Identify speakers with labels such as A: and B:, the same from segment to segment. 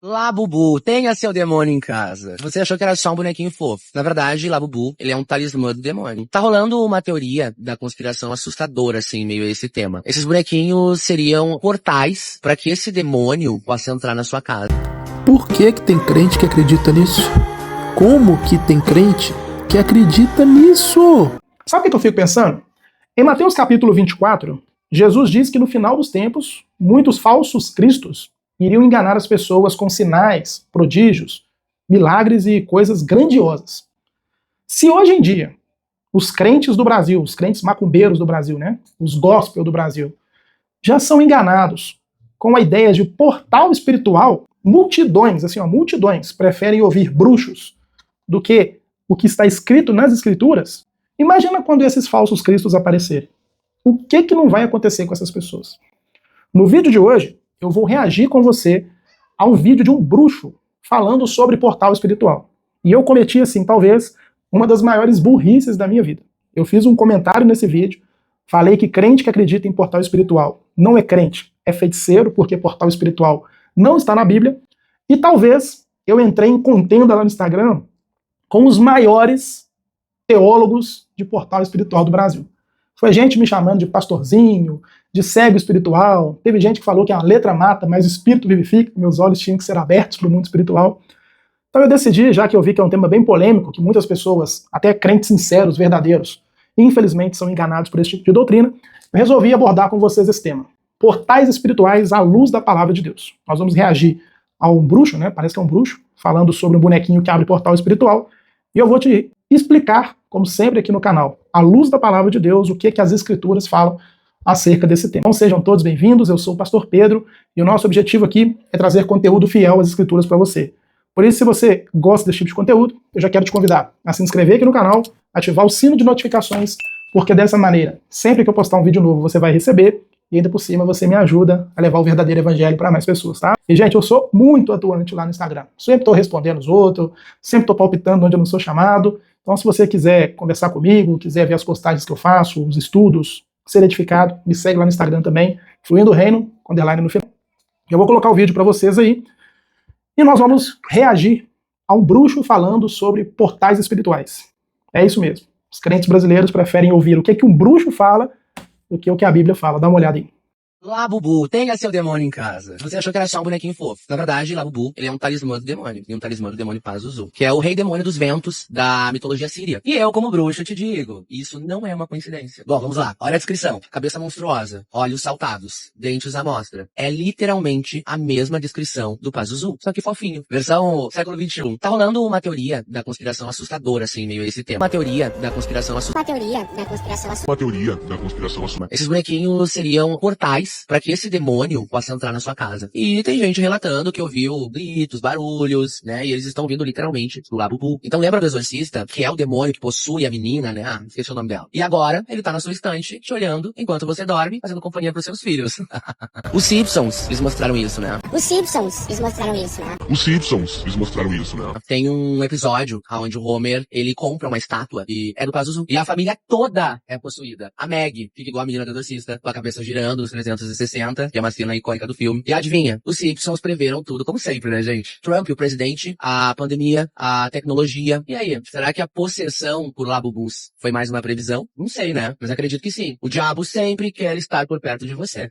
A: Labubu, tenha seu demônio em casa. Você achou que era só um bonequinho fofo. Na verdade, Labubu, ele é um talismã do demônio. Tá rolando uma teoria da conspiração assustadora, assim, meio a esse tema. Esses bonequinhos seriam portais para que esse demônio possa entrar na sua casa.
B: Por que tem crente que acredita nisso? Como que tem crente que acredita nisso?
C: Sabe o que eu fico pensando? Em Mateus capítulo 24, Jesus diz que no final dos tempos, muitos falsos cristos iriam enganar as pessoas com sinais, prodígios, milagres e coisas grandiosas. Se hoje em dia, os crentes do Brasil, os crentes macumbeiros do Brasil, né, os gospel do Brasil, já são enganados com a ideia de portal espiritual, multidões preferem ouvir bruxos do que o que está escrito nas escrituras, imagina quando esses falsos cristos aparecerem. O que não vai acontecer com essas pessoas? No vídeo de hoje, eu vou reagir com você a um vídeo de um bruxo falando sobre portal espiritual. E eu cometi, assim, talvez, uma das maiores burrices da minha vida. Eu fiz um comentário nesse vídeo, falei que crente que acredita em portal espiritual não é crente, é feiticeiro, porque portal espiritual não está na Bíblia, e talvez eu entrei em contenda lá no Instagram com os maiores teólogos de portal espiritual do Brasil. Foi gente me chamando de pastorzinho, de cego espiritual, teve gente que falou que a letra mata, mas o espírito vivifica, meus olhos tinham que ser abertos para o mundo espiritual. Então eu decidi, já que eu vi que é um tema bem polêmico, que muitas pessoas, até crentes sinceros, verdadeiros, infelizmente são enganados por esse tipo de doutrina, eu resolvi abordar com vocês esse tema. Portais espirituais à luz da palavra de Deus. Nós vamos reagir a um bruxo, né? Parece que é um bruxo, falando sobre um bonequinho que abre portal espiritual, e eu vou te explicar, como sempre aqui no canal, à luz da palavra de Deus, o que as escrituras falam acerca desse tema. Então sejam todos bem-vindos, eu sou o pastor Pedro, e o nosso objetivo aqui é trazer conteúdo fiel às escrituras para você. Por isso, se você gosta desse tipo de conteúdo, eu já quero te convidar a se inscrever aqui no canal, ativar o sino de notificações, porque dessa maneira, sempre que eu postar um vídeo novo, você vai receber, e ainda por cima você me ajuda a levar o verdadeiro evangelho para mais pessoas, tá? E, gente, eu sou muito atuante lá no Instagram. Sempre estou respondendo os outros, sempre estou palpitando onde eu não sou chamado. Então, se você quiser conversar comigo, quiser ver as postagens que eu faço, os estudos, ser edificado, me segue lá no Instagram também, Fluindo Reino, com underline no final. Eu vou colocar o vídeo para vocês aí, e nós vamos reagir a um bruxo falando sobre portais espirituais. É isso mesmo. Os crentes brasileiros preferem ouvir o que um bruxo fala do que o que a Bíblia fala. Dá uma olhada aí.
A: Labubu, tenha seu demônio em casa. Você achou que era só um bonequinho fofo. Na verdade, Labubu, ele é um talismã do demônio. E um talismã do demônio Pazuzu, que é o rei demônio dos ventos da mitologia síria. E eu, como bruxo, te digo, isso não é uma coincidência. Bom, vamos lá. Olha a descrição. Cabeça monstruosa, olhos saltados, dentes à mostra. É literalmente a mesma descrição do Pazuzu, só que fofinho. Versão século XXI. Tá rolando uma teoria da conspiração assustadora, assim, meio a esse tema. Uma teoria da conspiração assustadora. Esses bonequinhos seriam portais para que esse demônio possa entrar na sua casa. E tem gente relatando que ouviu gritos, barulhos, né? E eles estão vindo literalmente do Labubu. Então lembra do exorcista, que é o demônio que possui a menina, né? Ah, esqueci o nome dela. E agora ele tá na sua estante, te olhando enquanto você dorme, fazendo companhia pros seus filhos. Os Simpsons, eles mostraram isso, né? Tem um episódio onde o Homer, ele compra uma estátua e é do Pazuzu. E a família toda é possuída. A Maggie fica igual a menina do exorcista, com a cabeça girando, os 360, que é uma cena icônica do filme. E adivinha, os Simpsons preveram tudo, como sempre, né, gente? Trump, o presidente, a pandemia, a tecnologia. E aí, será que a possessão por Labubus foi mais uma previsão? Não sei, né? Mas acredito que sim. O diabo sempre quer estar por perto de você.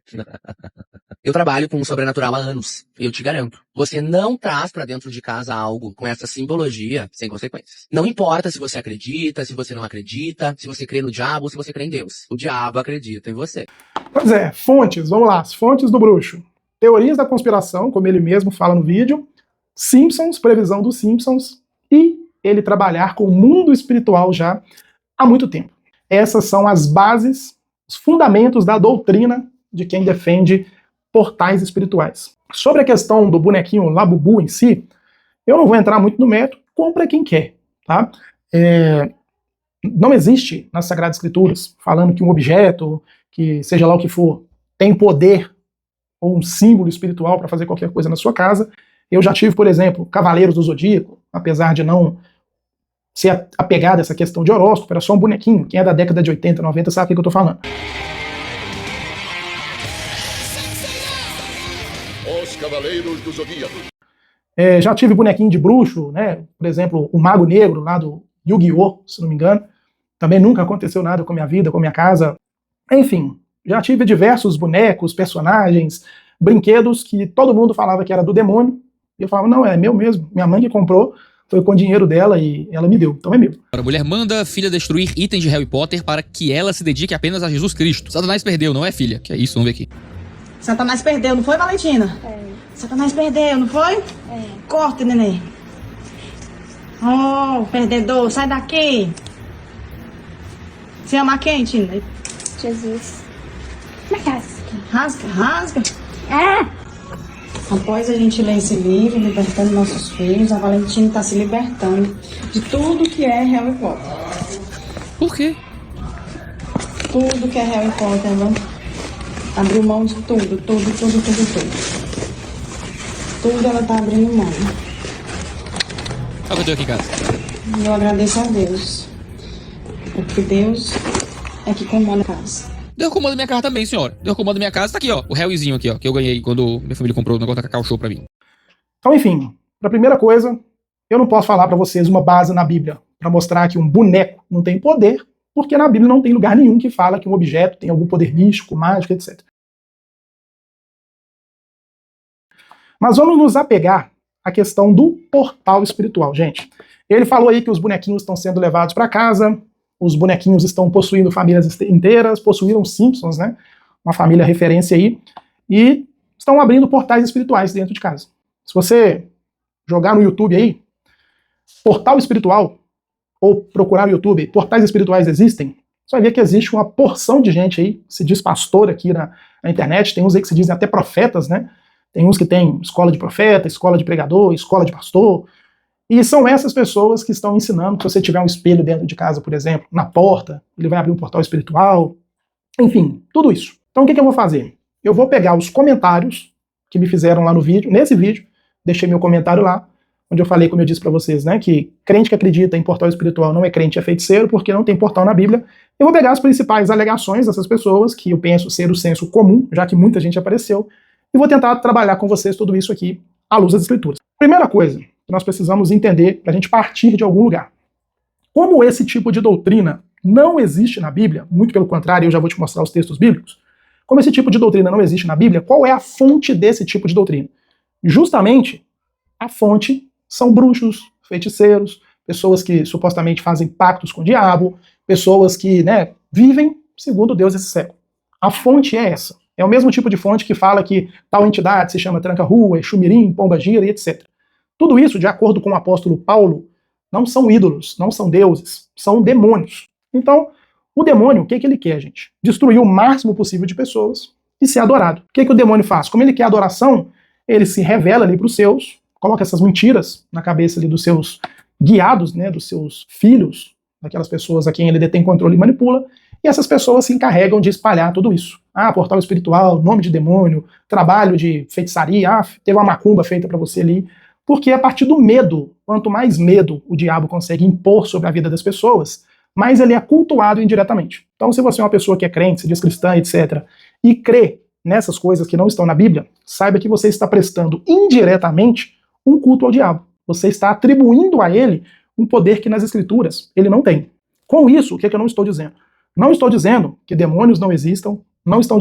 A: Eu trabalho com o sobrenatural há anos. Eu te garanto. Você não traz pra dentro de casa algo com essa simbologia sem consequências. Não importa se você acredita, se você não acredita, se você crê no diabo ou se você crê em Deus. O diabo acredita em você.
C: Pois é, fontes, vamos lá, as fontes do bruxo. Teorias da conspiração, como ele mesmo fala no vídeo, Simpsons, previsão dos Simpsons, e ele trabalhar com o mundo espiritual já há muito tempo. Essas são as bases, os fundamentos da doutrina de quem defende portais espirituais. Sobre a questão do bonequinho Labubu em si, eu não vou entrar muito no mérito, compra quem quer, tá? Não existe nas Sagradas Escrituras falando que um objeto, que seja lá o que for, tem poder ou um símbolo espiritual para fazer qualquer coisa na sua casa. Eu já tive, por exemplo, Cavaleiros do Zodíaco, apesar de não ser apegado a essa questão de horóscopo, era só um bonequinho. Quem é da década de 80, 90 sabe o que eu tô falando.
D: Os Cavaleiros do Zodíaco.
C: Já tive bonequinho de bruxo, né? Por exemplo, o Mago Negro lá do Yu-Gi-Oh!, se não me engano. Também nunca aconteceu nada com a minha vida, com a minha casa. Enfim, já tive diversos bonecos, personagens, brinquedos que todo mundo falava que era do demônio. E eu falava, não, é meu mesmo. Minha mãe que comprou, foi com o dinheiro dela e ela me deu, então é meu.
D: A mulher manda a filha destruir itens de Harry Potter para que ela se dedique apenas a Jesus Cristo. Satanás perdeu, não é, filha? Que é isso, vamos ver aqui.
E: Satanás perdeu, não foi, Valentina? Satanás perdeu, não foi? Corta, neném. Oh, perdedor, sai daqui. Você ama quem, Tina?
F: Jesus. Como é que rasga?
E: Rasga, rasga. Após a gente ler esse livro, Libertando Nossos Filhos, a Valentina está se libertando de tudo que é Harry Potter.
D: Por quê?
E: Tudo que é Harry Potter, ela abriu mão de tudo. Tudo ela tá abrindo mão.
D: Olha o que eu tenho aqui em casa.
E: Eu agradeço a Deus, porque Deus é que comanda a casa.
D: Deus comanda minha casa também, senhora. Deus comanda minha casa, tá aqui, ó. O Harryzinho aqui, ó, que eu ganhei quando minha família comprou o negócio da Cacau Show pra mim.
C: Então, enfim, a primeira coisa, eu não posso falar para vocês uma base na Bíblia para mostrar que um boneco não tem poder, porque na Bíblia não tem lugar nenhum que fala que um objeto tem algum poder místico, mágico, etc. Mas vamos nos apegar à questão do portal espiritual, gente. Ele falou aí que os bonequinhos estão sendo levados para casa, os bonequinhos estão possuindo famílias inteiras, possuíram Simpsons, né? Uma família referência aí, e estão abrindo portais espirituais dentro de casa. Se você jogar no YouTube aí, portal espiritual, ou procurar no YouTube, portais espirituais existem, você vai ver que existe uma porção de gente aí, se diz pastor aqui na internet, tem uns aí que se dizem até profetas, né? Tem uns que tem escola de profeta, escola de pregador, escola de pastor, e são essas pessoas que estão ensinando que se você tiver um espelho dentro de casa, por exemplo, na porta, ele vai abrir um portal espiritual, enfim, tudo isso. Então o que eu vou fazer? Eu vou pegar os comentários que me fizeram lá no vídeo, nesse vídeo, deixei meu comentário lá, onde eu falei, como eu disse pra vocês, né, que crente que acredita em portal espiritual não é crente, é feiticeiro, porque não tem portal na Bíblia. Eu vou pegar as principais alegações dessas pessoas, que eu penso ser o senso comum, já que muita gente apareceu, e vou tentar trabalhar com vocês tudo isso aqui à luz das Escrituras. Primeira coisa que nós precisamos entender, para a gente partir de algum lugar. Como esse tipo de doutrina não existe na Bíblia, muito pelo contrário, eu já vou te mostrar os textos bíblicos, como esse tipo de doutrina não existe na Bíblia, qual é a fonte desse tipo de doutrina? Justamente, a fonte são bruxos, feiticeiros, pessoas que supostamente fazem pactos com o diabo, pessoas que, né, vivem segundo Deus esse século. A fonte é essa. É o mesmo tipo de fonte que fala que tal entidade se chama Tranca-Rua, Exumirim, Pomba-Gira e etc. Tudo isso, de acordo com o apóstolo Paulo, não são ídolos, não são deuses, são demônios. Então, o demônio, o que ele quer, gente? Destruir o máximo possível de pessoas e ser adorado. O que o demônio faz? Como ele quer adoração, ele se revela ali para os seus, coloca essas mentiras na cabeça ali dos seus guiados, né, dos seus filhos, daquelas pessoas a quem ele detém controle e manipula, e essas pessoas se encarregam de espalhar tudo isso. Portal espiritual, nome de demônio, trabalho de feitiçaria, teve uma macumba feita para você ali, porque a partir do medo, quanto mais medo o diabo consegue impor sobre a vida das pessoas, mais ele é cultuado indiretamente. Então, se você é uma pessoa que é crente, se diz cristã, etc., e crê nessas coisas que não estão na Bíblia, saiba que você está prestando indiretamente um culto ao diabo. Você está atribuindo a ele um poder que nas Escrituras ele não tem. Com isso, o que eu não estou dizendo? Não estou dizendo que demônios não existam, não estou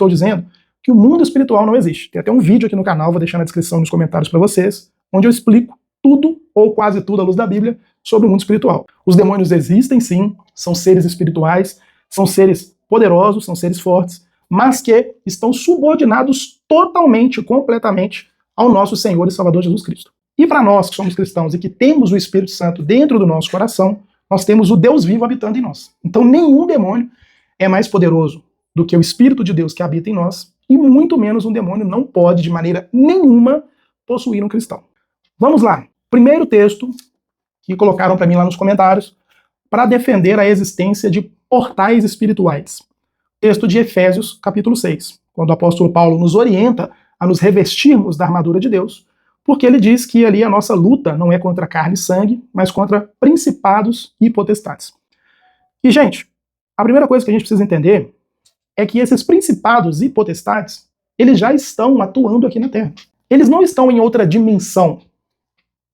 C: dizendo que o mundo espiritual não existe. Tem até um vídeo aqui no canal, vou deixar na descrição nos comentários para vocês, onde eu explico tudo, ou quase tudo à luz da Bíblia, sobre o mundo espiritual. Os demônios existem sim, são seres espirituais, são seres poderosos, são seres fortes, mas que estão subordinados totalmente, completamente ao nosso Senhor e Salvador Jesus Cristo. E para nós que somos cristãos e que temos o Espírito Santo dentro do nosso coração, nós temos o Deus vivo habitando em nós. Então nenhum demônio é mais poderoso do que o Espírito de Deus que habita em nós, e muito menos um demônio não pode, de maneira nenhuma, possuir um cristão. Vamos lá. Primeiro texto que colocaram para mim lá nos comentários para defender a existência de portais espirituais. Texto de Efésios, capítulo 6, quando o apóstolo Paulo nos orienta a nos revestirmos da armadura de Deus, porque ele diz que ali a nossa luta não é contra carne e sangue, mas contra principados e potestades. E, gente, a primeira coisa que a gente precisa entender é que esses principados e potestades, eles já estão atuando aqui na Terra. Eles não estão em outra dimensão.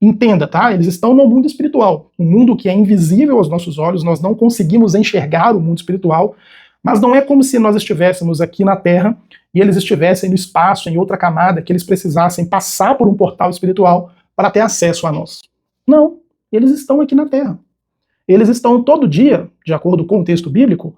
C: Entenda, tá? Eles estão no mundo espiritual, um mundo que é invisível aos nossos olhos, nós não conseguimos enxergar o mundo espiritual, mas não é como se nós estivéssemos aqui na Terra e eles estivessem no espaço, em outra camada, que eles precisassem passar por um portal espiritual para ter acesso a nós. Não, eles estão aqui na Terra. Eles estão todo dia, de acordo com o texto bíblico,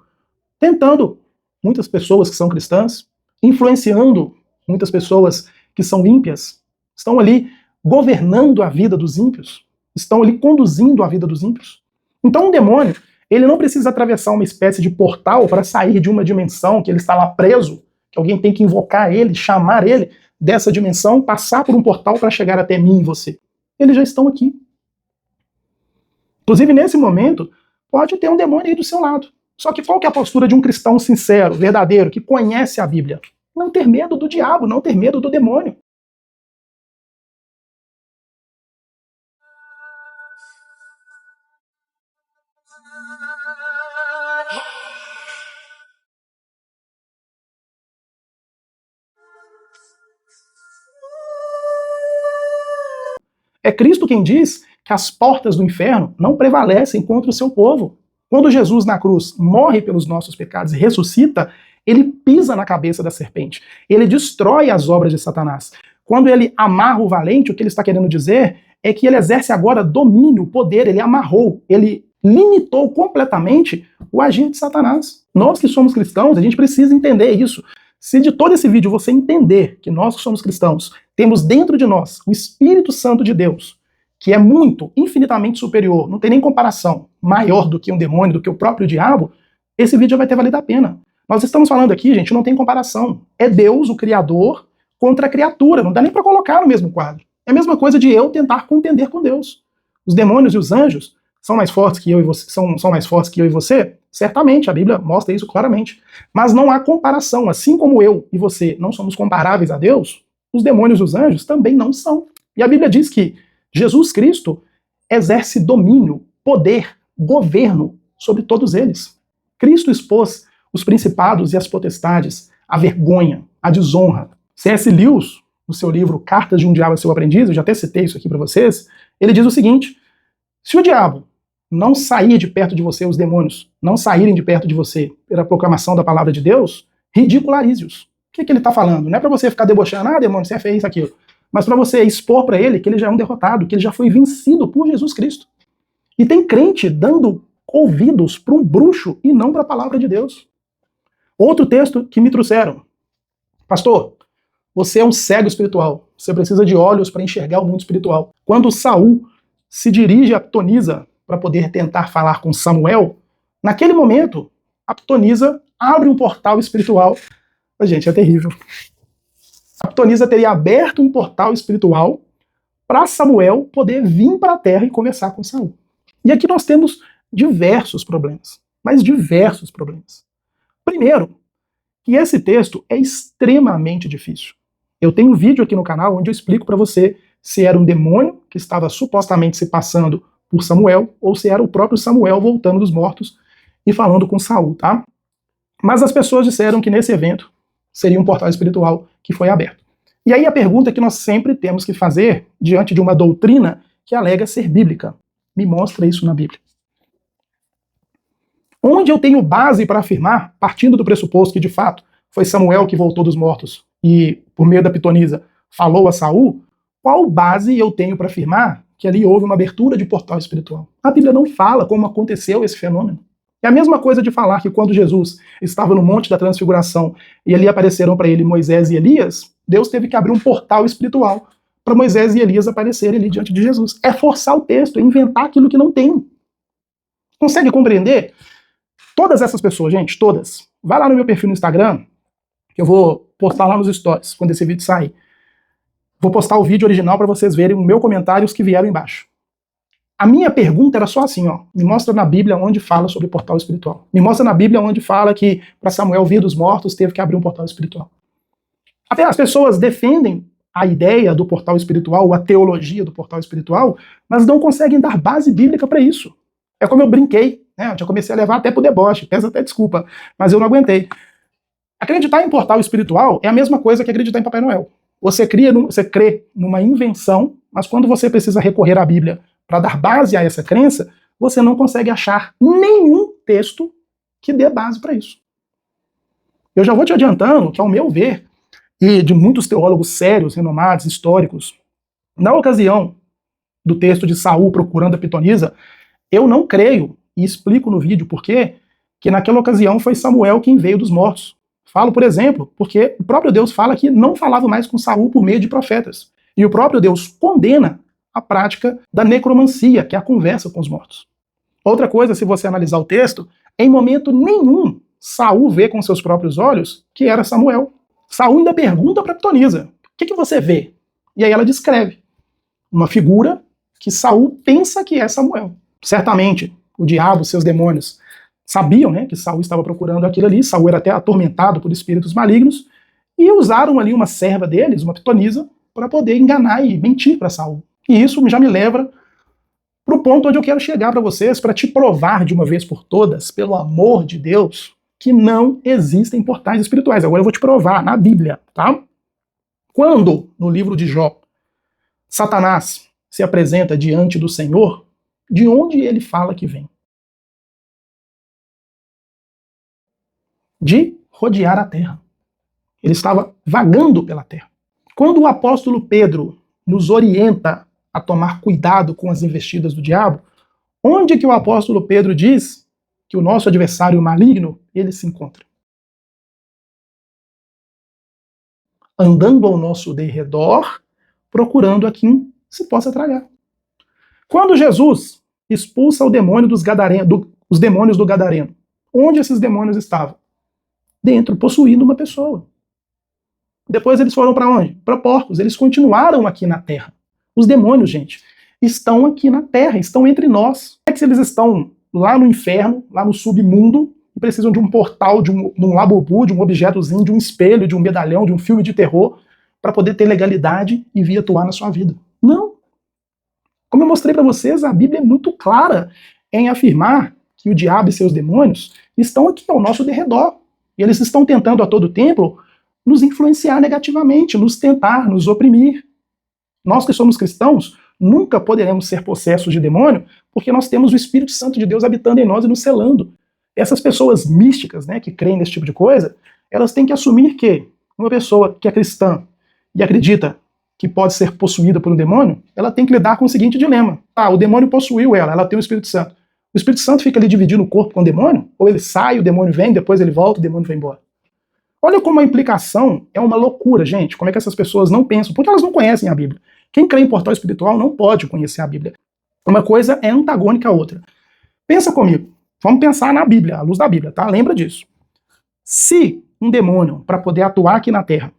C: tentando, muitas pessoas que são cristãs, influenciando muitas pessoas que são ímpias, estão ali governando a vida dos ímpios, estão ali conduzindo a vida dos ímpios. Então um demônio, ele não precisa atravessar uma espécie de portal para sair de uma dimensão que ele está lá preso, que alguém tem que invocar ele, chamar ele dessa dimensão, passar por um portal para chegar até mim e você. Eles já estão aqui. Inclusive, nesse momento, pode ter um demônio aí do seu lado. Só que qual que é a postura de um cristão sincero, verdadeiro, que conhece a Bíblia? Não ter medo do diabo, não ter medo do demônio. É Cristo quem diz que as portas do inferno não prevalecem contra o seu povo. Quando Jesus na cruz morre pelos nossos pecados e ressuscita, ele pisa na cabeça da serpente. Ele destrói as obras de Satanás. Quando ele amarra o valente, o que ele está querendo dizer é que ele exerce agora domínio, poder, ele amarrou, ele limitou completamente o agir de Satanás. Nós que somos cristãos, a gente precisa entender isso. Se de todo esse vídeo você entender que nós que somos cristãos temos dentro de nós o Espírito Santo de Deus, que é muito, infinitamente superior, não tem nem comparação, maior do que um demônio, do que o próprio diabo, esse vídeo vai ter valido a pena. Nós estamos falando aqui, gente, não tem comparação. É Deus, o Criador, contra a criatura, não dá nem para colocar no mesmo quadro. É a mesma coisa de eu tentar contender com Deus. Os demônios e os anjos são mais fortes que eu e você, são mais fortes que eu e você? Certamente, a Bíblia mostra isso claramente. Mas não há comparação. Assim como eu e você não somos comparáveis a Deus, os demônios e os anjos também não são. E a Bíblia diz que Jesus Cristo exerce domínio, poder, governo sobre todos eles. Cristo expôs os principados e as potestades, a vergonha, a desonra. C.S. Lewis, no seu livro Cartas de um Diabo a Seu Aprendiz, eu já até citei isso aqui para vocês, ele diz o seguinte: se o diabo não sair de perto de você, os demônios não saírem de perto de você pela proclamação da palavra de Deus, ridicularize-os. O que ele está falando? Não é para você ficar debochando, demônio, você é feio, isso, aquilo. Mas para você expor para ele que ele já é um derrotado, que ele já foi vencido por Jesus Cristo. E tem crente dando ouvidos para um bruxo e não para a palavra de Deus. Outro texto que me trouxeram. Pastor, você é um cego espiritual. Você precisa de olhos para enxergar o mundo espiritual. Quando Saul se dirige a Pitonisa para poder tentar falar com Samuel, naquele momento, a Pitonisa abre um portal espiritual. Gente, é terrível. A Pitonisa teria aberto um portal espiritual para Samuel poder vir para a terra e conversar com Saul. E aqui nós temos diversos problemas, mas diversos problemas. Primeiro, que esse texto é extremamente difícil. Eu tenho um vídeo aqui no canal onde eu explico para você se era um demônio que estava supostamente se passando por Samuel ou se era o próprio Samuel voltando dos mortos e falando com Saul, tá? Mas as pessoas disseram que nesse evento seria um portal espiritual que foi aberto. E aí a pergunta que nós sempre temos que fazer diante de uma doutrina que alega ser bíblica. Me mostra isso na Bíblia. Onde eu tenho base para afirmar, partindo do pressuposto que de fato foi Samuel que voltou dos mortos e por meio da Pitonisa falou a Saul, qual base eu tenho para afirmar que ali houve uma abertura de portal espiritual? A Bíblia não fala como aconteceu esse fenômeno. É a mesma coisa de falar que quando Jesus estava no Monte da Transfiguração e ali apareceram para ele Moisés e Elias, Deus teve que abrir um portal espiritual para Moisés e Elias aparecerem ali diante de Jesus. É forçar o texto, é inventar aquilo que não tem. Consegue compreender? Todas essas pessoas, gente, todas. Vai lá no meu perfil no Instagram, que eu vou postar lá nos stories, quando esse vídeo sair. Vou postar o vídeo original para vocês verem o meu comentário e os que vieram embaixo. A minha pergunta era só assim, ó. Me mostra na Bíblia onde fala sobre portal espiritual. Me mostra na Bíblia onde fala que para Samuel vir dos mortos teve que abrir um portal espiritual. Até as pessoas defendem a ideia do portal espiritual, a teologia do portal espiritual, mas não conseguem dar base bíblica para isso. É como eu brinquei, né? Eu já comecei a levar até pro deboche, peço até desculpa, mas eu não aguentei. Acreditar em portal espiritual é a mesma coisa que acreditar em Papai Noel. Você crê numa invenção Mas quando você precisa recorrer à Bíblia para dar base a essa crença, você não consegue achar nenhum texto que dê base para isso. Eu já vou te adiantando que, ao meu ver, e de muitos teólogos sérios, renomados, históricos, na ocasião do texto de Saul procurando a pitonisa, eu não creio, e explico no vídeo por quê, que naquela ocasião foi Samuel quem veio dos mortos. Falo, por exemplo, porque o próprio Deus fala que não falava mais com Saul por meio de profetas. E o próprio Deus condena a prática da necromancia, que é a conversa com os mortos. Outra coisa, se você analisar o texto, em momento nenhum Saul vê com seus próprios olhos que era Samuel. Saul ainda pergunta para Pitonisa, o que você vê? E aí ela descreve uma figura que Saul pensa que é Samuel. Certamente, o diabo, seus demônios, sabiam, né, que Saul estava procurando aquilo ali. Saul era até atormentado por espíritos malignos, e usaram ali uma serva deles, uma pitonisa, para poder enganar e mentir para Saul. E isso já me leva para o ponto onde eu quero chegar para vocês, para te provar de uma vez por todas, pelo amor de Deus, que não existem portais espirituais. Agora eu vou te provar na Bíblia, tá? Quando, no livro de Jó, Satanás se apresenta diante do Senhor, de onde ele fala que vem? De rodear a terra. Ele estava vagando pela terra. Quando o apóstolo Pedro nos orienta a tomar cuidado com as investidas do diabo, onde que o apóstolo Pedro diz que o nosso adversário maligno, ele se encontra? Andando ao nosso derredor, procurando a quem se possa tragar. Quando Jesus expulsa o demônio os demônios do Gadareno, onde esses demônios estavam? Dentro, possuindo uma pessoa. Depois eles foram para onde? Para porcos. Eles continuaram aqui na terra. Os demônios, gente, estão aqui na terra, estão entre nós. É que se eles estão lá no inferno, lá no submundo, e precisam de um portal, de um labubu, de um objetozinho, de um espelho, de um medalhão, de um filme de terror, para poder ter legalidade e vir atuar na sua vida. Não. Como eu mostrei para vocês, a Bíblia é muito clara em afirmar que o diabo e seus demônios estão aqui ao nosso derredor. E eles estão tentando a todo tempo nos influenciar negativamente, nos tentar, nos oprimir. Nós que somos cristãos, nunca poderemos ser possessos de demônio, porque nós temos o Espírito Santo de Deus habitando em nós e nos selando. Essas pessoas místicas, né, que creem nesse tipo de coisa, elas têm que assumir que uma pessoa que é cristã e acredita que pode ser possuída por um demônio, ela tem que lidar com o seguinte dilema. O demônio possuiu ela tem o Espírito Santo. O Espírito Santo fica ali dividindo o corpo com o demônio? Ou ele sai, o demônio vem, depois ele volta, o demônio vai embora? Olha como a implicação é uma loucura, gente. Como é que essas pessoas não pensam? Porque elas não conhecem a Bíblia. Quem crê em portal espiritual não pode conhecer a Bíblia. Uma coisa é antagônica à outra. Pensa comigo. Vamos pensar na Bíblia, à luz da Bíblia, tá? Lembra disso. Se um demônio, para poder atuar aqui na Terra,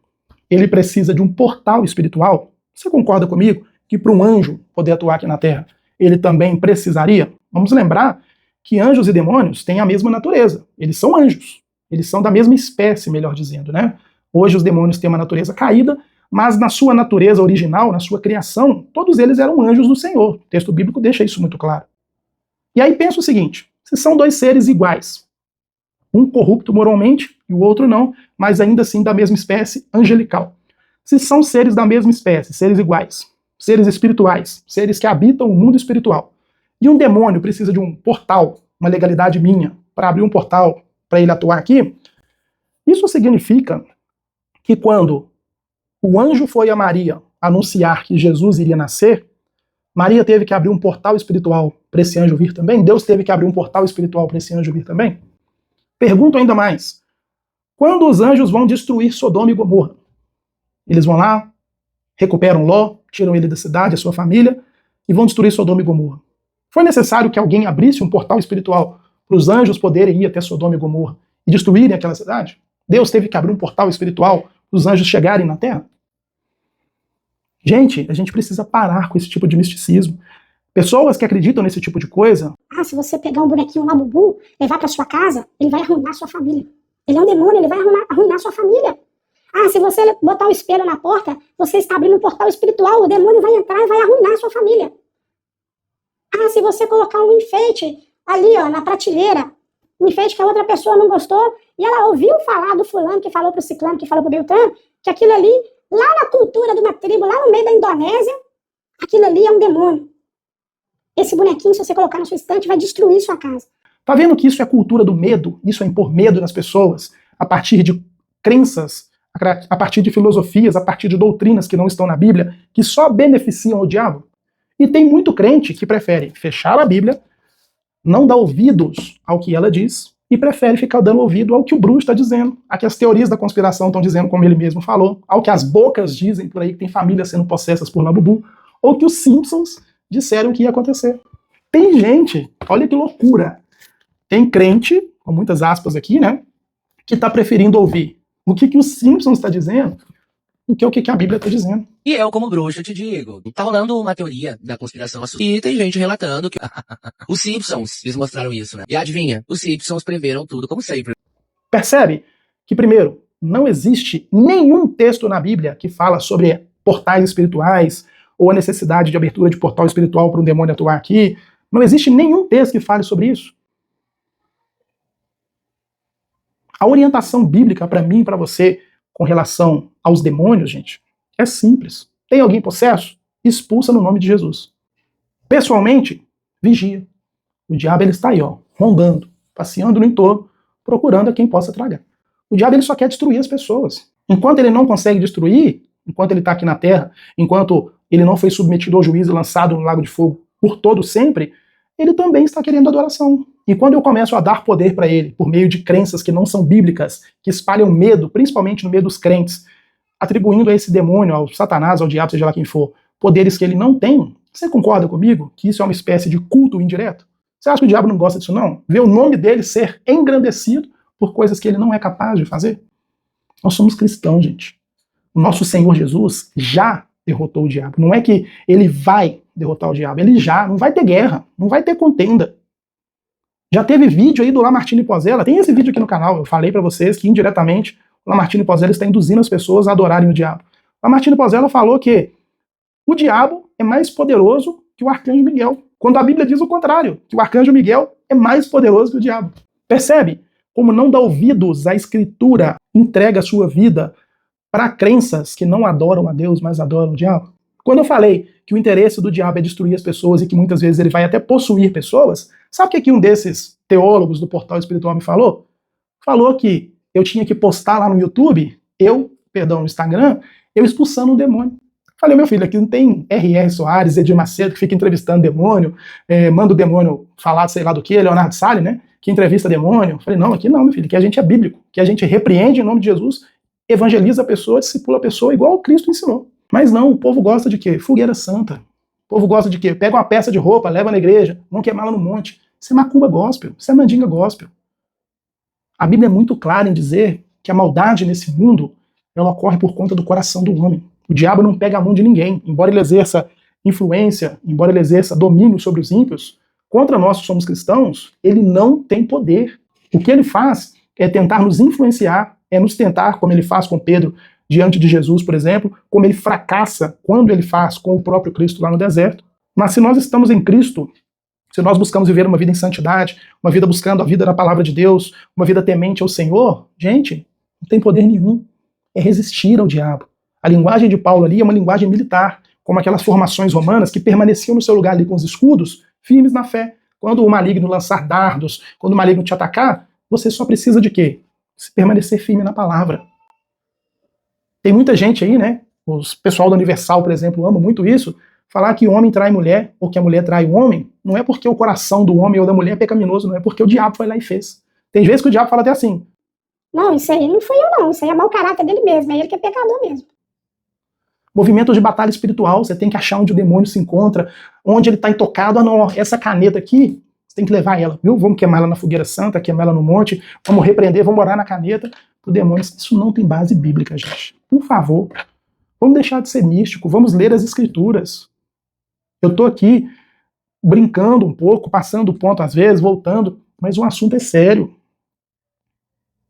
C: ele precisa de um portal espiritual, você concorda comigo que para um anjo poder atuar aqui na Terra, ele também precisaria? Vamos lembrar que anjos e demônios têm a mesma natureza. Eles são anjos. Eles são da mesma espécie, melhor dizendo, né? Hoje os demônios têm uma natureza caída, mas na sua natureza original, na sua criação, todos eles eram anjos do Senhor. O texto bíblico deixa isso muito claro. E aí pensa o seguinte, se são dois seres iguais, um corrupto moralmente e o outro não, mas ainda assim da mesma espécie angelical. Se são seres da mesma espécie, seres iguais, seres espirituais, seres que habitam o mundo espiritual, e um demônio precisa de um portal, uma legalidade minha, para abrir um portal para ele atuar aqui, isso significa que quando o anjo foi a Maria anunciar que Jesus iria nascer, Maria teve que abrir um portal espiritual para esse anjo vir também? Deus teve que abrir um portal espiritual para esse anjo vir também? Pergunto ainda mais. Quando os anjos vão destruir Sodoma e Gomorra, eles vão lá, recuperam Ló, tiram ele da cidade, a sua família, e vão destruir Sodoma e Gomorra. Foi necessário que alguém abrisse um portal espiritual para os anjos poderem ir até Sodoma e Gomorra e destruírem aquela cidade? Deus teve que abrir um portal espiritual para os anjos chegarem na Terra? Gente, a gente precisa parar com esse tipo de misticismo. Pessoas que acreditam nesse tipo de coisa...
F: se você pegar um bonequinho lá, Bubu, levar pra sua casa, ele vai arruinar sua família. Ele é um demônio, ele vai arruinar sua família. Se você botar o espelho na porta, você está abrindo um portal espiritual, o demônio vai entrar e vai arruinar sua família. Se você colocar um enfeite ali, ó, na prateleira, um enfeite que a outra pessoa não gostou, e ela ouviu falar do fulano que falou pro ciclano, que falou pro Beltrano, que aquilo ali, lá na cultura de uma tribo, lá no meio da Indonésia, Aquilo ali é um demônio. Esse bonequinho, se você colocar na sua estante, vai destruir sua casa.
C: Tá vendo que isso é cultura do medo? Isso é impor medo nas pessoas a partir de crenças, a partir de filosofias, a partir de doutrinas que não estão na Bíblia, que só beneficiam o diabo? E tem muito crente que prefere fechar a Bíblia, não dar ouvidos ao que ela diz, e prefere ficar dando ouvido ao que o Bruce está dizendo, ao que as teorias da conspiração estão dizendo, como ele mesmo falou, ao que as bocas dizem por aí, que tem famílias sendo possessas por Labubu, ou que os Simpsons disseram que ia acontecer. Tem gente, olha que loucura, tem crente, com muitas aspas aqui, né, que está preferindo ouvir o que os Simpsons está dizendo do que o que a Bíblia está dizendo.
A: E eu, como bruxo, te digo, tá rolando uma teoria da conspiração e tem gente relatando que os Simpsons, eles mostraram isso, né? E adivinha, os Simpsons preveram tudo, como sempre.
C: Percebe que, primeiro, não existe nenhum texto na Bíblia que fala sobre portais espirituais ou a necessidade de abertura de portal espiritual para um demônio atuar aqui. Não existe nenhum texto que fale sobre isso. A orientação bíblica para mim e para você com relação aos demônios, gente, é simples. Tem alguém possesso? Expulsa no nome de Jesus. Pessoalmente, vigia. O diabo ele está aí, ó, rondando, passeando no entorno, procurando a quem possa tragar. O diabo ele só quer destruir as pessoas. Enquanto ele não consegue destruir, enquanto ele está aqui na terra, enquanto ele não foi submetido ao juízo e lançado no lago de fogo por todo sempre, ele também está querendo adoração. E quando eu começo a dar poder para ele, por meio de crenças que não são bíblicas, que espalham medo, principalmente no meio dos crentes, atribuindo a esse demônio, ao Satanás, ao diabo, seja lá quem for, poderes que ele não tem, você concorda comigo que isso é uma espécie de culto indireto? Você acha que o diabo não gosta disso, não? Ver o nome dele ser engrandecido por coisas que ele não é capaz de fazer? Nós somos cristãos, gente. O nosso Senhor Jesus já derrotou o diabo. Não é que ele vai derrotar o diabo, ele já, não vai ter guerra, não vai ter contenda. Já teve vídeo aí do Lamartine Pozzella, tem esse vídeo aqui no canal, eu falei pra vocês que indiretamente o Lamartine Pozzella está induzindo as pessoas a adorarem o diabo. O Lamartine Pozzella falou que o diabo é mais poderoso que o arcanjo Miguel, quando a Bíblia diz o contrário, que o arcanjo Miguel é mais poderoso que o diabo. Percebe como não dá ouvidos à Escritura, entrega a sua vida para crenças que não adoram a Deus, mas adoram o diabo? Quando eu falei que o interesse do diabo é destruir as pessoas e que muitas vezes ele vai até possuir pessoas, sabe o que um desses teólogos do Portal Espiritual me falou? Falou que eu tinha que postar lá no YouTube, no Instagram, eu expulsando um demônio. Falei, meu filho, aqui não tem R.R. Soares, Edir Macedo, que fica entrevistando demônio, manda o demônio falar sei lá do que, Leonardo Salles, né, que entrevista demônio. Falei, não, aqui não, meu filho, que a gente é bíblico, que a gente repreende em nome de Jesus, evangeliza a pessoa, discipula a pessoa, igual o Cristo ensinou. Mas não, o povo gosta de quê? Fogueira santa. O povo gosta de quê? Pega uma peça de roupa, leva na igreja, vão queimá-la no monte. Isso é macumba gospel, isso é mandinga gospel. A Bíblia é muito clara em dizer que a maldade nesse mundo, ela ocorre por conta do coração do homem. O diabo não pega a mão de ninguém, embora ele exerça influência, embora ele exerça domínio sobre os ímpios, contra nós que somos cristãos, ele não tem poder. O que ele faz é tentar nos influenciar, é nos tentar, como ele faz com Pedro, diante de Jesus, por exemplo, como ele fracassa quando ele faz com o próprio Cristo lá no deserto. Mas se nós estamos em Cristo, se nós buscamos viver uma vida em santidade, uma vida buscando a vida da palavra de Deus, uma vida temente ao Senhor, gente, não tem poder nenhum. É resistir ao diabo. A linguagem de Paulo ali é uma linguagem militar, como aquelas formações romanas que permaneciam no seu lugar ali com os escudos, firmes na fé. Quando o maligno lançar dardos, quando o maligno te atacar, você só precisa de quê? Se permanecer firme na palavra. Tem muita gente aí, né? Os pessoal da Universal, por exemplo, ama muito isso. Falar que o homem trai mulher, ou que a mulher trai o homem, não é porque o coração do homem ou da mulher é pecaminoso, não é porque o diabo foi lá e fez. Tem vezes que o diabo fala até assim.
F: Não, isso aí não fui eu não, isso aí é mau caráter dele mesmo, é ele que é pecador mesmo.
C: Movimento de batalha espiritual, você tem que achar onde o demônio se encontra, onde ele está intocado. Ah, não, essa caneta aqui, você tem que levar ela, viu? Vamos queimar ela na fogueira santa, queimar ela no monte, vamos repreender, vamos orar na caneta pro demônio. Isso não tem base bíblica, gente. Por favor, vamos deixar de ser místico, vamos ler as escrituras. Eu tô aqui brincando um pouco, passando o ponto às vezes, voltando, mas o assunto é sério.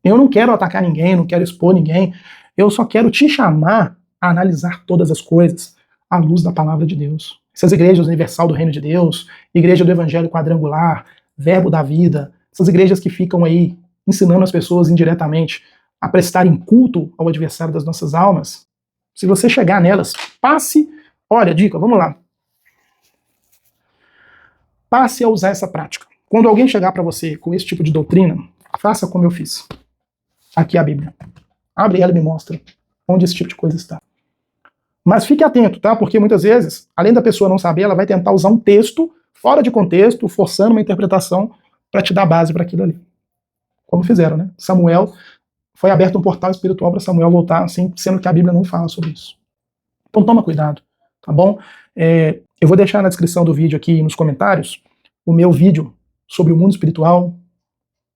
C: Eu não quero atacar ninguém, não quero expor ninguém, eu só quero te chamar a analisar todas as coisas à luz da palavra de Deus. Essas igrejas Universal do Reino de Deus, Igreja do Evangelho Quadrangular, Verbo da Vida, essas igrejas que ficam aí ensinando as pessoas indiretamente a prestarem culto ao adversário das nossas almas, se você chegar nelas, passe, olha, dica, vamos lá, passe a usar essa prática. Quando alguém chegar para você com esse tipo de doutrina, faça como eu fiz. Aqui é a Bíblia. Abre ela e me mostra onde esse tipo de coisa está. Mas fique atento, tá? Porque muitas vezes, além da pessoa não saber, ela vai tentar usar um texto fora de contexto, forçando uma interpretação para te dar base para aquilo ali. Como fizeram, né? Samuel, foi aberto um portal espiritual para Samuel voltar, assim, sendo que a Bíblia não fala sobre isso. Então toma cuidado, tá bom? Eu vou deixar na descrição do vídeo aqui, nos comentários, o meu vídeo sobre o mundo espiritual.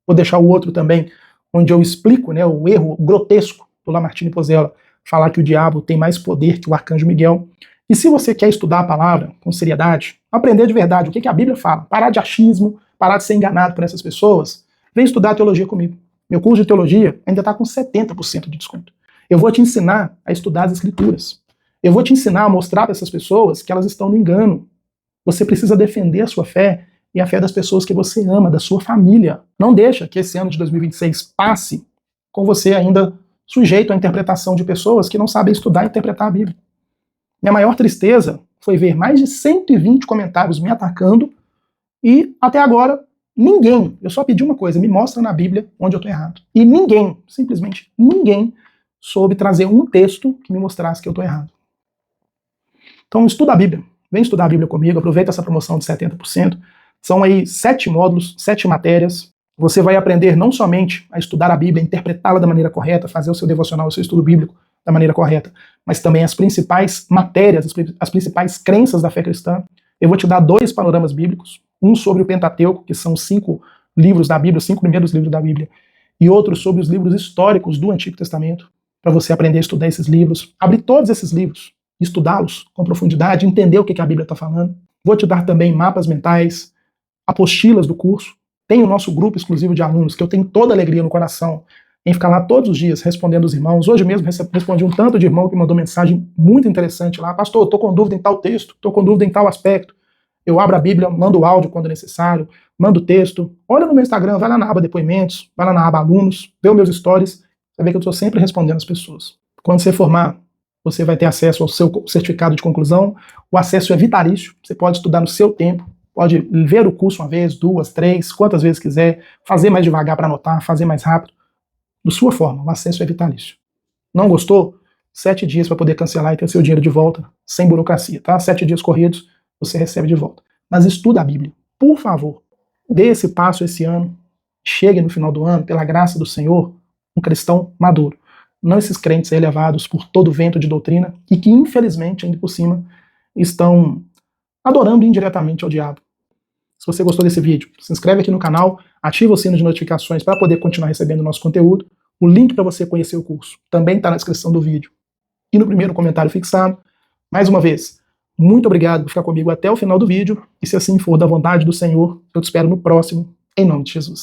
C: Vou deixar o outro também, onde eu explico, né, o erro grotesco do Lamartine Pozzella, falar que o diabo tem mais poder que o arcanjo Miguel. E se você quer estudar a palavra com seriedade, aprender de verdade o que a Bíblia fala, parar de achismo, parar de ser enganado por essas pessoas, vem estudar teologia comigo. Meu curso de teologia ainda está com 70% de desconto. Eu vou te ensinar a estudar as escrituras. Eu vou te ensinar a mostrar para essas pessoas que elas estão no engano. Você precisa defender a sua fé e a fé das pessoas que você ama, da sua família. Não deixa que esse ano de 2026 passe com você ainda sujeito à interpretação de pessoas que não sabem estudar e interpretar a Bíblia. Minha maior tristeza foi ver mais de 120 comentários me atacando e, até agora, ninguém, eu só pedi uma coisa, me mostra na Bíblia onde eu estou errado. E ninguém, simplesmente ninguém, soube trazer um texto que me mostrasse que eu estou errado. Então estuda a Bíblia, vem estudar a Bíblia comigo, aproveita essa promoção de 70%. São aí 7 módulos, 7 matérias. Você vai aprender não somente a estudar a Bíblia, interpretá-la da maneira correta, fazer o seu devocional, o seu estudo bíblico da maneira correta, mas também as principais matérias, as principais crenças da fé cristã. Eu vou te dar 2 panoramas bíblicos, um sobre o Pentateuco, que são 5 livros da Bíblia, os 5 primeiros livros da Bíblia, e outro sobre os livros históricos do Antigo Testamento, para você aprender a estudar esses livros, abrir todos esses livros, estudá-los com profundidade, entender o que a Bíblia está falando. Vou te dar também mapas mentais, apostilas do curso. Tem o nosso grupo exclusivo de alunos, que eu tenho toda a alegria no coração em ficar lá todos os dias respondendo os irmãos. Hoje mesmo respondi um tanto de irmão que mandou mensagem muito interessante lá. Pastor, estou com dúvida em tal texto, estou com dúvida em tal aspecto. Eu abro a Bíblia, mando áudio quando necessário, mando texto. Olha no meu Instagram, vai lá na aba depoimentos, vai lá na aba alunos, vê os meus stories, você vai ver que eu estou sempre respondendo as pessoas. Quando você formar, você vai ter acesso ao seu certificado de conclusão. O acesso é vitalício, você pode estudar no seu tempo, pode ver o curso uma vez, 2, 3, quantas vezes quiser, fazer mais devagar para anotar, fazer mais rápido, da sua forma. O acesso é vitalício. Não gostou? 7 dias para poder cancelar e ter seu dinheiro de volta, sem burocracia, tá? 7 dias corridos, você recebe de volta. Mas estuda a Bíblia. Por favor, dê esse passo esse ano, chegue no final do ano, pela graça do Senhor, um cristão maduro. Não esses crentes aí levados por todo vento de doutrina e que, infelizmente, ainda por cima, estão adorando indiretamente ao diabo. Se você gostou desse vídeo, se inscreve aqui no canal, ativa o sino de notificações para poder continuar recebendo o nosso conteúdo. O link para você conhecer o curso também está na descrição do vídeo e no primeiro comentário fixado. Mais uma vez, muito obrigado por ficar comigo até o final do vídeo e se assim for da vontade do Senhor, eu te espero no próximo, em nome de Jesus.